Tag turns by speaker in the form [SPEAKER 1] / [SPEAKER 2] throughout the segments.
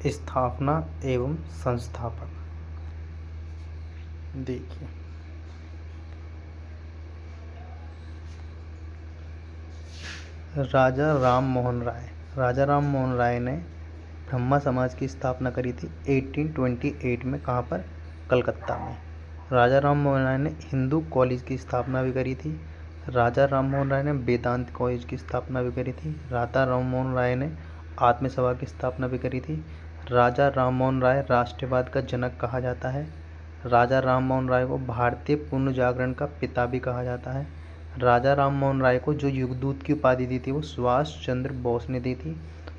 [SPEAKER 1] स्थापना एवं संस्थापक। देखिए, राजा राम मोहन राय ने ब्रह्मा समाज की स्थापना करी थी 1828 में। कहाँ पर? कलकत्ता में। राजा राम मोहन राय ने हिंदू कॉलेज की स्थापना भी करी थी। राजा राम मोहन राय ने वेदांत कॉलेज की स्थापना भी करी थी। राजा राम मोहन राय ने आत्म सभा की स्थापना भी करी थी। राजा राम मोहन राय राष्ट्रवाद का जनक कहा जाता है। राजा राम मोहन राय को भारतीय पुनर्जागरण का पिता भी कहा जाता है। राजा राम मोहन राय को जो युगदूत की उपाधि दी थी वो सुभाष चंद्र बोस ने दी थी।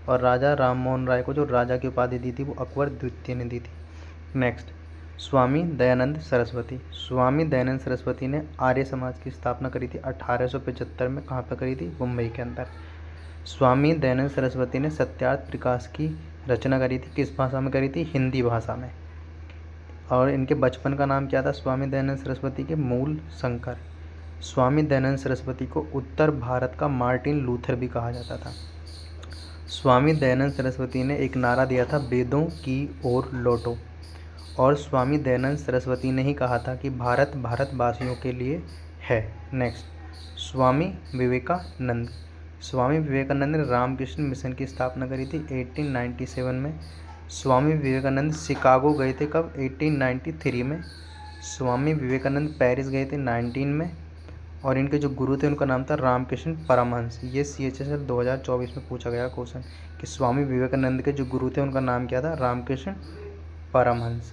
[SPEAKER 1] और राजा राम मोहन राय को जो राजा की उपाधि दी थी वो अकबर द्वितीय ने दी थी। नेक्स्ट, स्वामी दयानंद सरस्वती ने आर्य समाज की स्थापना करी थी 1875 में। कहाँ पर करी थी? मुंबई के अंदर। स्वामी दयानंद सरस्वती ने सत्यार्थ प्रकाश की रचना करी थी। किस भाषा में करी थी? हिंदी भाषा में। और इनके बचपन का नाम क्या था स्वामी दयानंद सरस्वती के? मूल शंकर। स्वामी दयानंद सरस्वती को उत्तर भारत का मार्टिन लूथर भी कहा जाता था। स्वामी दयानंद सरस्वती ने एक नारा दिया था, वेदों की ओर लौटो। और स्वामी दयानंद सरस्वती ने ही कहा था कि भारत भारतवासियों के लिए है। नेक्स्ट, स्वामी विवेकानंद ने रामकृष्ण मिशन की स्थापना करी थी 1897 में। स्वामी विवेकानंद शिकागो गए थे कब? 1893 में। स्वामी विवेकानंद पेरिस गए थे 19 में। और इनके जो गुरु थे उनका नाम था रामकृष्ण परमहंस। ये CHSL 2024 में पूछा गया क्वेश्चन कि स्वामी विवेकानंद के जो गुरु थे उनका नाम क्या था? रामकृष्ण परमहंस।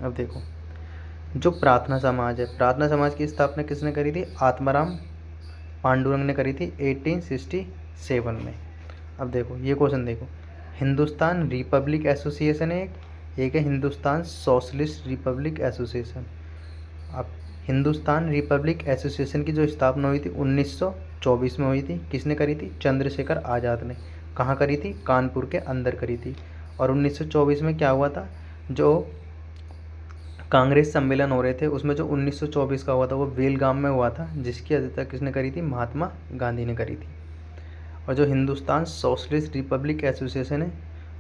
[SPEAKER 1] अब देखो, जो प्रार्थना समाज है, प्रार्थना समाज की स्थापना किसने करी थी? आत्माराम पांडुरंग ने करी थी 1867 में। अब देखो ये क्वेश्चन देखो, हिंदुस्तान रिपब्लिक एसोसिएशन है एक है हिंदुस्तान सोशलिस्ट रिपब्लिक एसोसिएशन। अब हिंदुस्तान रिपब्लिक एसोसिएशन की जो स्थापना हुई थी 1924 में हुई थी। किसने करी थी? चंद्रशेखर आज़ाद ने। कहाँ करी थी? कानपुर के अंदर करी थी। और 1924 में क्या हुआ था? जो कांग्रेस सम्मेलन हो रहे थे उसमें जो 1924 का हुआ था वो बेलगाम में हुआ था, जिसकी अध्यक्षता किसने करी थी? महात्मा गांधी ने करी थी। और जो हिंदुस्तान सोशलिस्ट रिपब्लिक एसोसिएशन है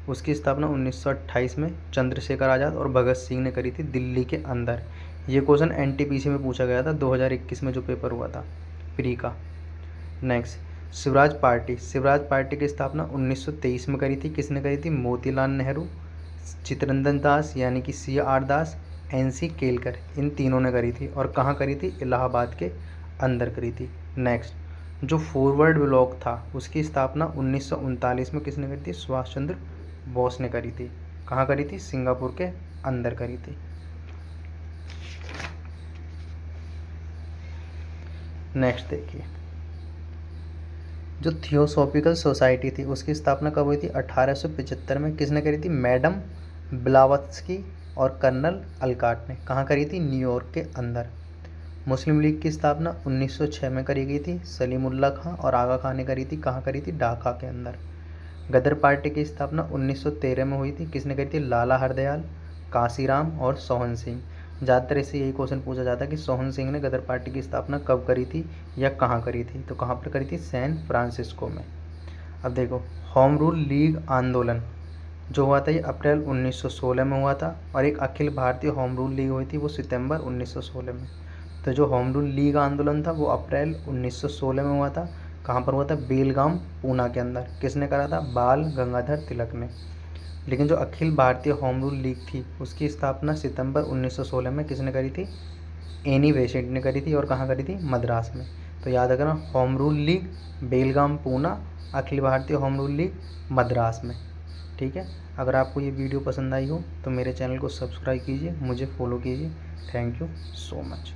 [SPEAKER 1] उसकी स्थापना 1928 में चंद्रशेखर आज़ाद और भगत सिंह ने करी थी दिल्ली के अंदर। ये क्वेश्चन NTPC में पूछा गया था 2021 में जो पेपर हुआ था प्री का। नेक्स्ट, स्वराज पार्टी की स्थापना 1923 में करी थी। किसने करी थी? मोतीलाल नेहरू, चित्तरंजन दास यानी कि CR दास, NC केलकर, इन तीनों ने करी थी। और कहाँ करी थी? इलाहाबाद के अंदर करी थी। नेक्स्ट, जो फॉरवर्ड ब्लॉक था उसकी स्थापना 1939 में किसने करी थी? सुभाष चंद्र बोस ने करी थी। कहाँ करी थी? सिंगापुर के अंदर करी थी। नेक्स्ट देखिए, जो थियोसॉफिकल सोसाइटी थी उसकी स्थापना कब हुई थी? 1875 में। किसने करी थी? मैडम ब्लावत्स्की और कर्नल अलकाट ने। कहाँ करी थी? न्यूयॉर्क के अंदर। मुस्लिम लीग की स्थापना 1906 में करी गई थी। सलीमुल्लाह खां और आगा खां ने करी थी। कहाँ करी थी? ढाका के अंदर। गदर पार्टी की स्थापना 1913 में हुई थी। किसने करी थी? लाला हरदयाल, कांसीराम और सोहन सिंह। ज़्यादातर इससे यही क्वेश्चन पूछा जाता है कि सोहन सिंह ने गदर पार्टी की स्थापना कब करी थी या कहाँ करी थी? तो कहाँ पर करी थी? सैन फ्रांसिस्को में। अब देखो, होम रूल लीग आंदोलन जो हुआ था ये अप्रैल 1916 में हुआ था। और एक Akhil Bharatiya home rule league हुई थी वो सितंबर 1916 में। तो जो होम रूल लीग आंदोलन था वो अप्रैल 1916 में हुआ था। कहाँ पर हुआ था? बेलगाम, पूना के अंदर। किसने करा था? बाल गंगाधर तिलक ने। लेकिन जो Akhil Bharatiya home rule league थी उसकी स्थापना सितंबर 1916 में किसने करी थी? एनी बेसेंट ने करी थी। और कहाँ करी थी? मद्रास में। तो याद रखना, होम रूल लीग बेलगाम Poona, Akhil Bharatiya home rule league Madras में। ठीक है, अगर आपको ये वीडियो पसंद आई हो तो मेरे चैनल को सब्सक्राइब कीजिए, मुझे फॉलो कीजिए। Thank you so much.